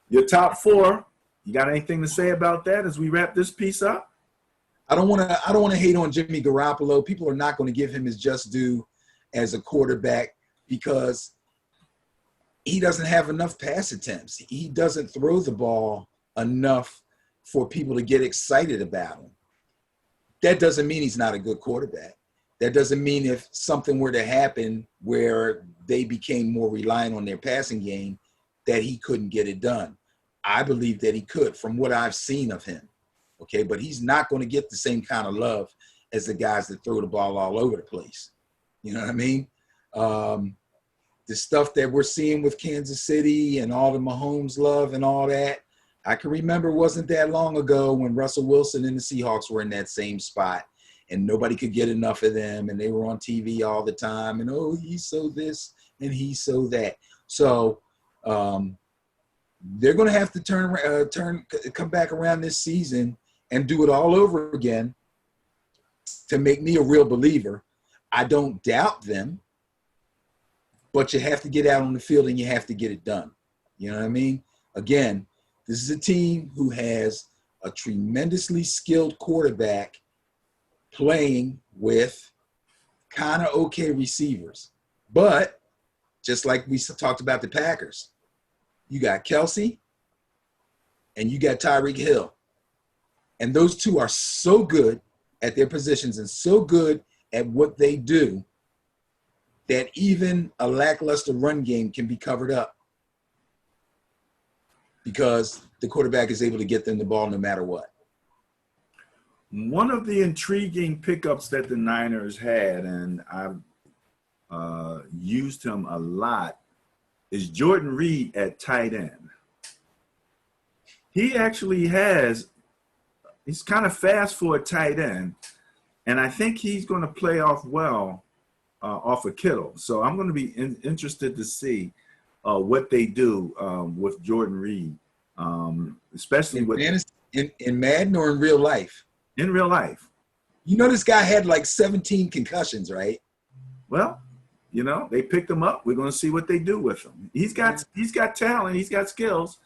S1: Your top 4, you got anything to say about that as we wrap this piece up?
S2: I don't want to hate on Jimmy Garoppolo. People are not going to give him his just due as a quarterback because he doesn't have enough pass attempts. He doesn't throw the ball enough for people to get excited about him. That doesn't mean he's not a good quarterback. That doesn't mean if something were to happen where they became more reliant on their passing game that he couldn't get it done. I believe that he could from what I've seen of him. Okay, but he's not going to get the same kind of love as the guys that throw the ball all over the place. You know what I mean? The stuff that we're seeing with Kansas City and all the Mahomes love and all that, I can remember wasn't that long ago when Russell Wilson and the Seahawks were in that same spot and nobody could get enough of them and they were on TV all the time and, oh, he's so this and he's so that. So they're going to have to come back around this season and do it all over again to make me a real believer. I don't doubt them, but you have to get out on the field and you have to get it done. You know what I mean? Again, this is a team who has a tremendously skilled quarterback playing with kind of okay receivers. But just like we talked about the Packers, you got Kelsey and you got Tyreek Hill. And those two are so good at their positions and so good at what they do that even a lackluster run game can be covered up because the quarterback is able to get them the ball no matter what.
S1: One of the intriguing pickups that the Niners had, and I've used him a lot, is Jordan Reed at tight end. He actually he's kind of fast for a tight end, and I think he's going to play off well off of Kittle. So I'm going to be interested to see what they do with Jordan Reed, especially
S2: in Madden or in real life.
S1: In real life.
S2: You know, this guy had like 17 concussions, right?
S1: Well, you know, they picked him up. We're going to see what they do with him. He's got talent. He's got skills.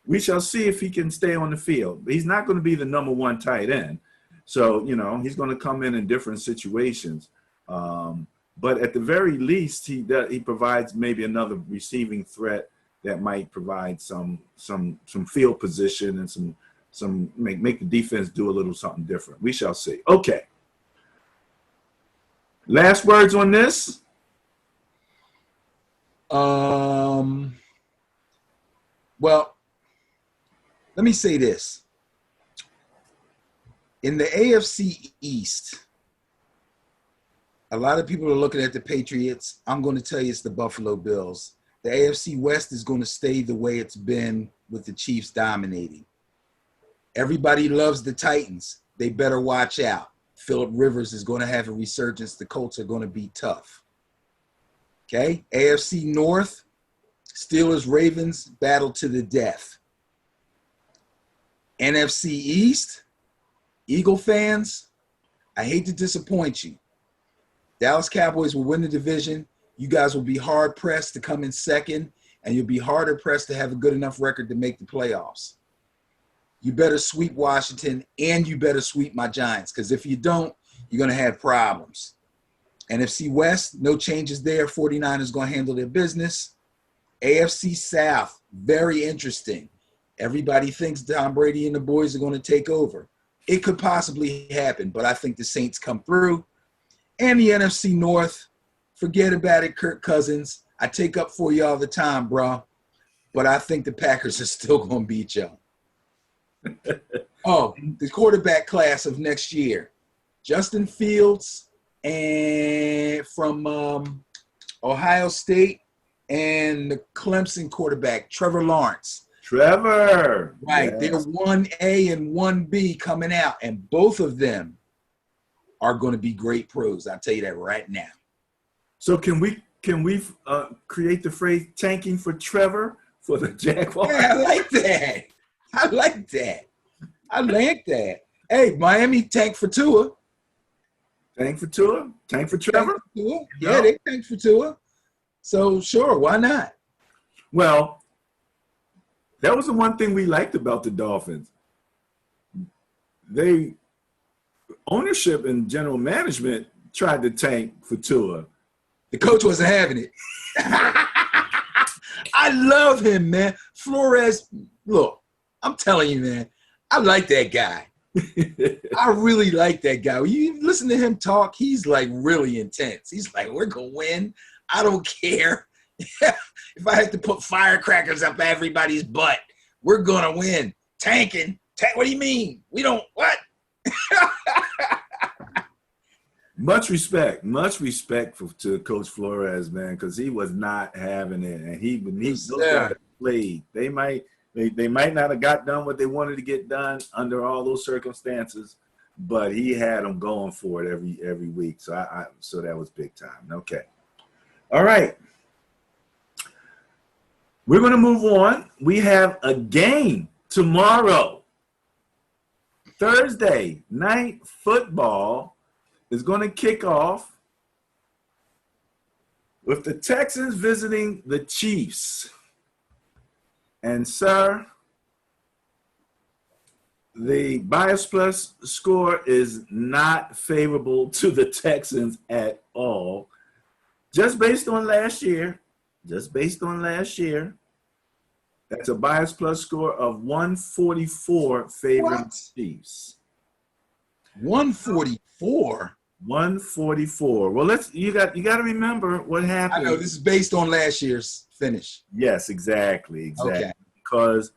S1: We shall see if he can stay on the field. But he's not going to be the number one tight end. So, you know, he's going to come in different situations. But at the very least, he provides maybe another receiving threat that might provide some field position and some make the defense do a little something different. We shall see. Okay. Last words on this?
S2: Well, let me say this. In the AFC East, a lot of people are looking at the Patriots. I'm going to tell you it's the Buffalo Bills. The AFC West is going to stay the way it's been with the Chiefs dominating. Everybody loves the Titans. They better watch out. Phillip Rivers is going to have a resurgence. The Colts are going to be tough. Okay? AFC North, Steelers, Ravens, battle to the death. NFC East, Eagle fans, I hate to disappoint you. Dallas Cowboys will win the division. You guys will be hard-pressed to come in second, and you'll be harder-pressed to have a good enough record to make the playoffs. You better sweep Washington, and you better sweep my Giants, because if you don't, you're going to have problems. NFC West, no changes there. 49ers going to handle their business. AFC South, very interesting. Everybody thinks Tom Brady and the boys are going to take over. It could possibly happen, but I think the Saints come through. And the NFC North, forget about it, Kirk Cousins. I take up for you all the time, bro. But I think the Packers are still going to beat y'all. Oh, the quarterback class of next year. Justin Fields and from Ohio State and the Clemson quarterback, Trevor Lawrence.
S1: Trevor.
S2: Right.
S1: Yes.
S2: They're 1A and 1B coming out, and both of them are going to be great pros. I'll tell you that right now.
S1: So can we create the phrase tanking for Trevor for the Jaguars?
S2: Yeah, I like that. I like that. I like that. Hey, Miami tank for Tua.
S1: Tank for Tua? Tank for Trevor?
S2: Tank for Tua. Yeah, they tank for Tua. So sure, why not?
S1: Well, that was the one thing we liked about the Dolphins. Ownership and general management tried to tank for Tua.
S2: The coach wasn't having it. I love him, man. Flores, look, I'm telling you, man, I like that guy. I really like that guy. When you listen to him talk, he's like really intense. He's like, we're going to win. I don't care. If I have to put firecrackers up everybody's butt, we're going to win. Tanking? What do you mean? We don't, what?
S1: Much respect to Coach Flores, man, because he was not having it, and those guys played. They might not have got done what they wanted to get done under all those circumstances, but he had them going for it every week. So so that was big time. Okay, all right, we're going to move on. We have a game tomorrow, Thursday night football. Is going to kick off with the Texans visiting the Chiefs. And, sir, The bias plus score is not favorable to the Texans at all. Just based on last year, that's a bias plus score of 144 favoring
S2: What?
S1: Chiefs.
S2: 144?
S1: 144. Well, you got to remember what
S2: I know
S1: happened.
S2: this is based on last year's finish.
S1: Yes, exactly.
S2: Okay.
S1: Because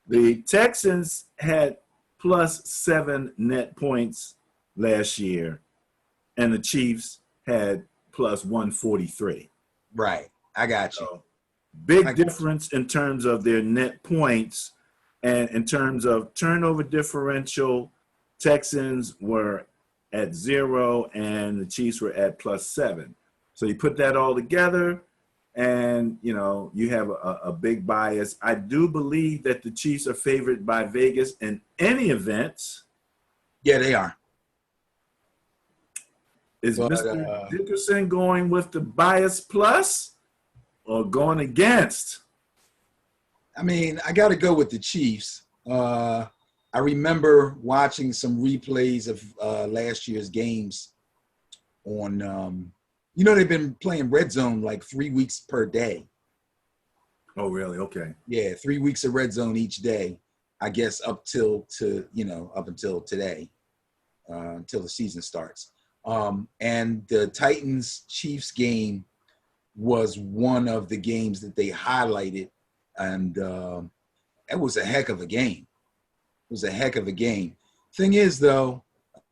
S1: the Texans had +7 net points last year, and the Chiefs had +143.
S2: Right. I got you.
S1: So, big difference in terms of their net points, and in terms of turnover differential, Texans were at 0 and the Chiefs were at +7. So you put that all together, and you have a big bias. I do believe that the Chiefs are favored by Vegas in any event.
S2: Yeah, they are.
S1: Is
S2: But,
S1: Mr. Dickerson going with the bias plus or going against?
S2: I mean, I got to go with the Chiefs. I remember watching some replays of last year's games on, they've been playing Red Zone like 3 weeks per day.
S1: Oh, really? Okay.
S2: Yeah, 3 weeks of Red Zone each day, I guess up until today, until the season starts. And the Titans-Chiefs game was one of the games that they highlighted, and it was a heck of a game. It was a heck of a game. Thing is, though,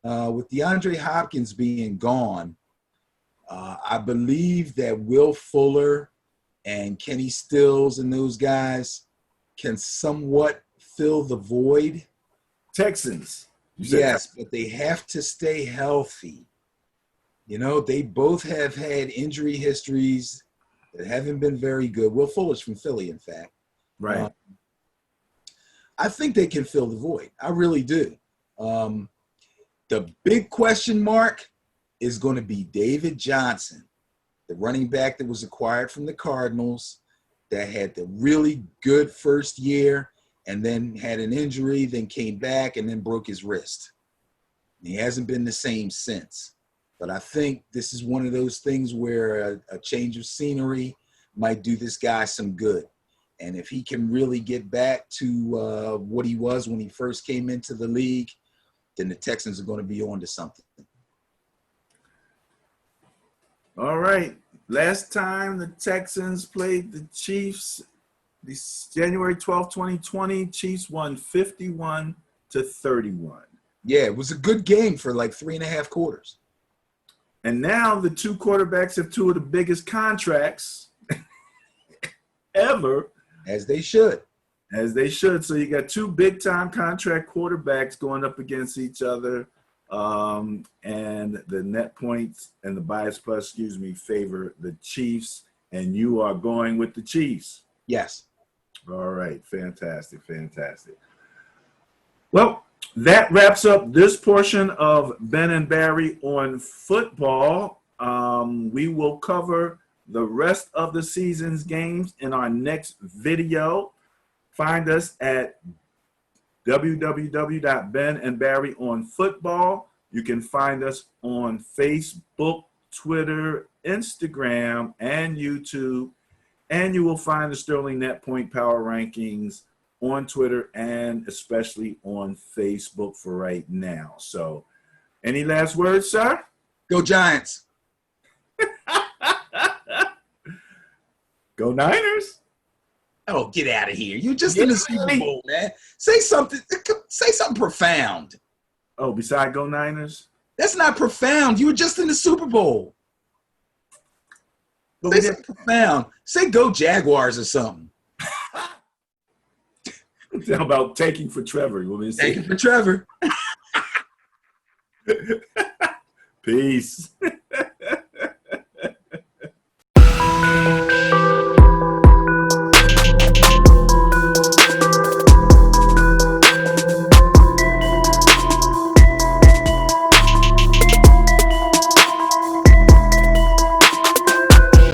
S2: with DeAndre Hopkins being gone, I believe that Will Fuller and Kenny Stills and those guys can somewhat fill the void.
S1: Texans.
S2: Yes, but they have to stay healthy. They both have had injury histories that haven't been very good. Will Fuller's from Philly, in fact.
S1: Right.
S2: I think they can fill the void. I really do. The big question mark is going to be David Johnson, the running back that was acquired from the Cardinals, that had the really good first year and then had an injury, then came back and then broke his wrist. He hasn't been the same since. But I think this is one of those things where a change of scenery might do this guy some good. And if he can really get back to what he was when he first came into the league, then the Texans are going to be on to something.
S1: All right. Last time the Texans played the Chiefs, January 12th, 2020, Chiefs won 51-31.
S2: Yeah, it was a good game for like 3.5 quarters.
S1: And now the two quarterbacks have two of the biggest contracts ever.
S2: As they should.
S1: So you got two big-time contract quarterbacks going up against each other. And the net points and the bias plus, favor the Chiefs. And you are going with the Chiefs.
S2: Yes.
S1: All right. Fantastic. Well, that wraps up this portion of Ben and Barry on football. We will cover the rest of the season's games in our next video. Find us at www.benandbarryonfootball. You can find us on Facebook, Twitter, Instagram, and YouTube. And you will find the Sterling Net Point Power Rankings on Twitter and especially on Facebook for right now. So, any last words, sir?
S2: Go Giants.
S1: Go Niners.
S2: Oh, get out of here. You're just in the Super Bowl, man. Say something profound.
S1: Oh, beside Go Niners?
S2: That's not profound. You were just in the Super Bowl. Say something profound. Say Go Jaguars or something.
S1: How about taking for Trevor? You want me to say?
S2: Taking for Trevor.
S1: Peace.